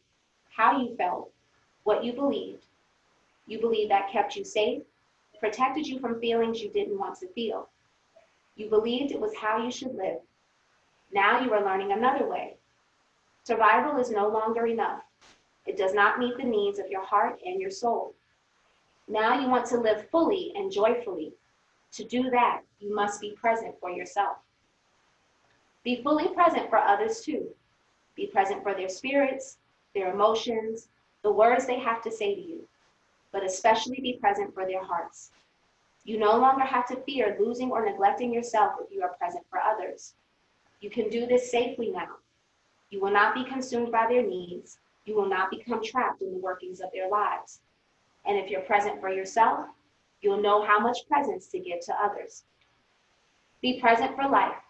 how you felt, what you believed. You believed that kept you safe, protected you from feelings you didn't want to feel. You believed it was how you should live. Now you are learning another way. Survival is no longer enough. It does not meet the needs of your heart and your soul. Now you want to live fully and joyfully. To do that, you must be present for yourself. Be fully present for others too. Be present for their spirits, their emotions, the words they have to say to you, but especially be present for their hearts. You no longer have to fear losing or neglecting yourself if you are present for others. You can do this safely now. You will not be consumed by their needs. You will not become trapped in the workings of their lives. And if you're present for yourself, you'll know how much presence to give to others. Be present for life,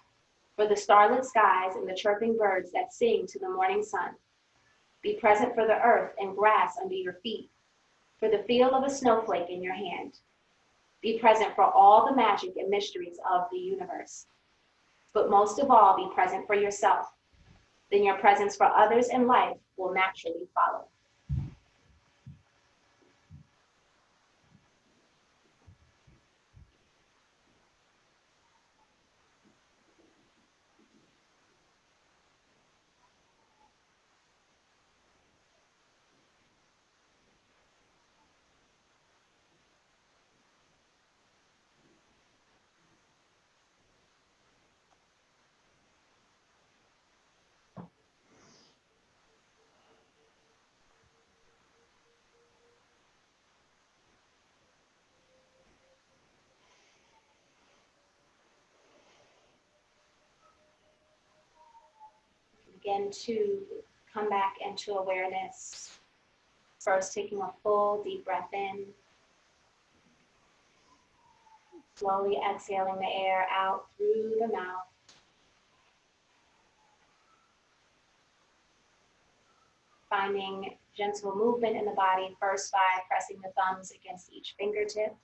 for the starlit skies and the chirping birds that sing to the morning sun. Be present for the earth and grass under your feet, for the feel of a snowflake in your hand. Be present for all the magic and mysteries of the universe. But most of all, be present for yourself. Then your presence for others in life will naturally follow. Begin to come back into awareness. First, taking a full deep breath in. Slowly exhaling the air out through the mouth. Finding gentle movement in the body, first by pressing the thumbs against each fingertip.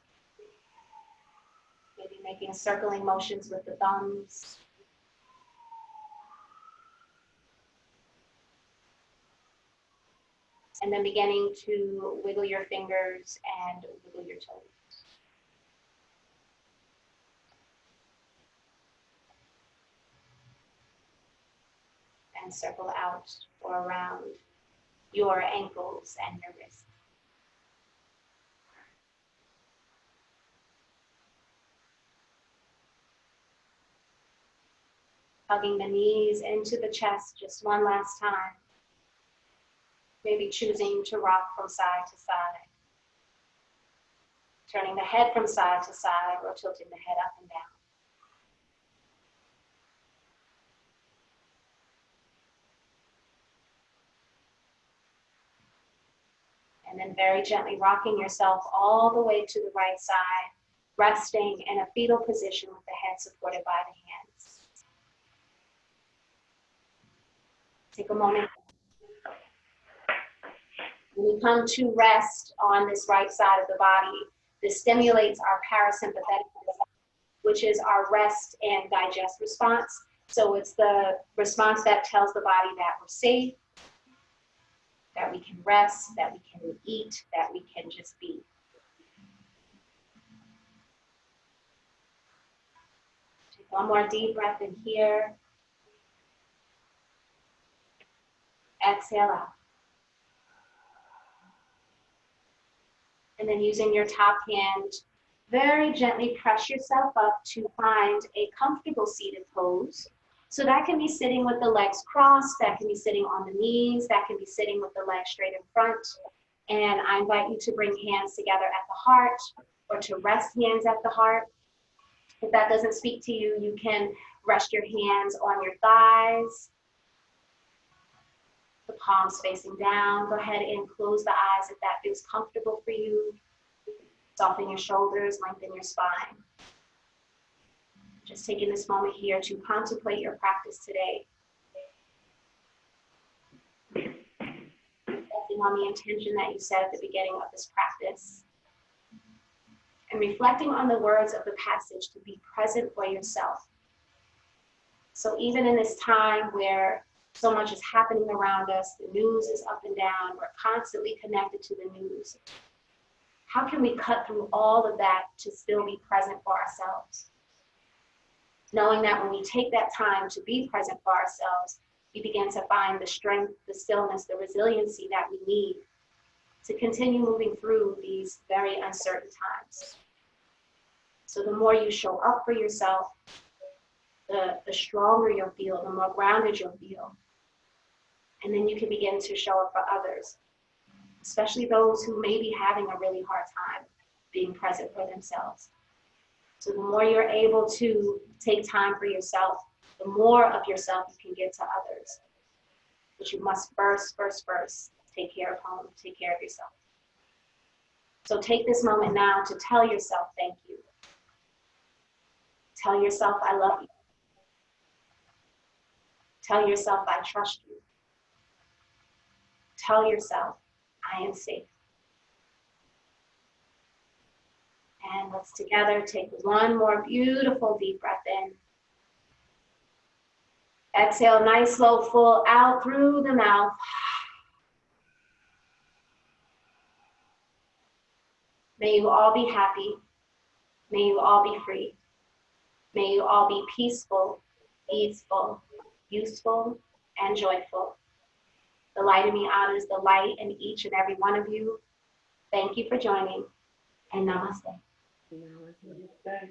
Maybe making circling motions with the thumbs. And then beginning to wiggle your fingers and wiggle your toes. And circle out or around your ankles and your wrists. Hugging the knees into the chest just one last time. Maybe choosing to rock from side to side. Turning the head from side to side or tilting the head up and down. And then very gently rocking yourself all the way to the right side, resting in a fetal position with the head supported by the hands. Take a moment. When we come to rest on this right side of the body, this stimulates our parasympathetic, which is our rest and digest response. So it's the response that tells the body that we're safe, that we can rest, that we can eat, that we can just be. Take one more deep breath in here. Exhale out. And then using your top hand, very gently press yourself up to find a comfortable seated pose. So that can be sitting with the legs crossed, that can be sitting on the knees, that can be sitting with the legs straight in front. And I invite you to bring hands together at the heart or to rest hands at the heart. If that doesn't speak to you, you can rest your hands on your thighs, the palms facing down. Go ahead and close the eyes if that feels comfortable for you. Soften your shoulders, lengthen your spine. Just taking this moment here to contemplate your practice today. Reflecting on the intention that you set at the beginning of this practice. And reflecting on the words of the passage to be present for yourself. So even in this time where so much is happening around us, the news is up and down, we're constantly connected to the news. How can we cut through all of that to still be present for ourselves? Knowing that when we take that time to be present for ourselves, we begin to find the strength, the stillness, the resiliency that we need to continue moving through these very uncertain times. So the more you show up for yourself, the stronger you'll feel, the more grounded you'll feel. And then you can begin to show up for others. especially those who may be having a really hard time being present for themselves. So the more you're able to take time for yourself, the more of yourself you can give to others. But you must first take care of home, take care of yourself. So take this moment now to tell yourself thank you. Tell yourself I love you. Tell yourself I trust you. Tell yourself I am safe. And let's together take one more beautiful deep breath in. Exhale, nice, slow, full out through the mouth. May you all be happy. May you all be free. May you all be peaceful, easeful, useful, and joyful. The light in me honors the light in each and every one of you. Thank you for joining, and namaste. Namaste.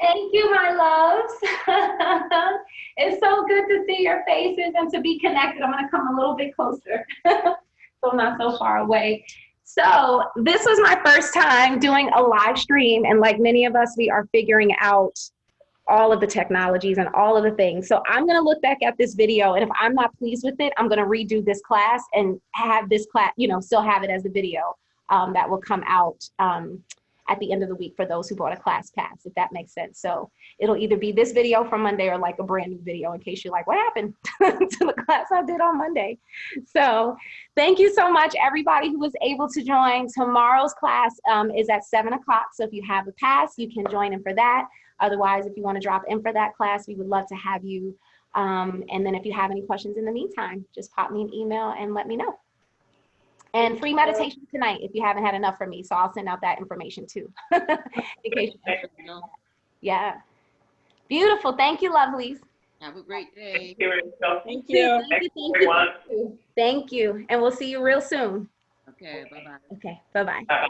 Thank you, my loves. It's so good to see your faces and to be connected. I'm going to come a little bit closer so I'm not so far away. So this was my first time doing a live stream, and like many of us, we are figuring out all of the technologies and all of the things. So I'm going to look back at this video, and if I'm not pleased with it, I'm going to redo this class and have this class, still have it as a video that will come out at the end of the week for those who bought a class pass, if that makes sense. So it'll either be this video from Monday or like a brand new video in case you're like, what happened to the class I did on Monday? So thank you so much, everybody who was able to join. Tomorrow's class is at 7 o'clock. So if you have a pass, you can join in for that. Otherwise, if you want to drop in for that class, we would love to have you. And then if you have any questions in the meantime, just pop me an email and let me know. And free meditation tonight if you haven't had enough from me. So I'll send out that information too. In case you yeah. Beautiful. Thank you, lovelies. Have a great day. Thank you, Rachel. Thank you. Thank you. And we'll see you real soon. Okay, bye-bye. Okay, bye-bye. Bye.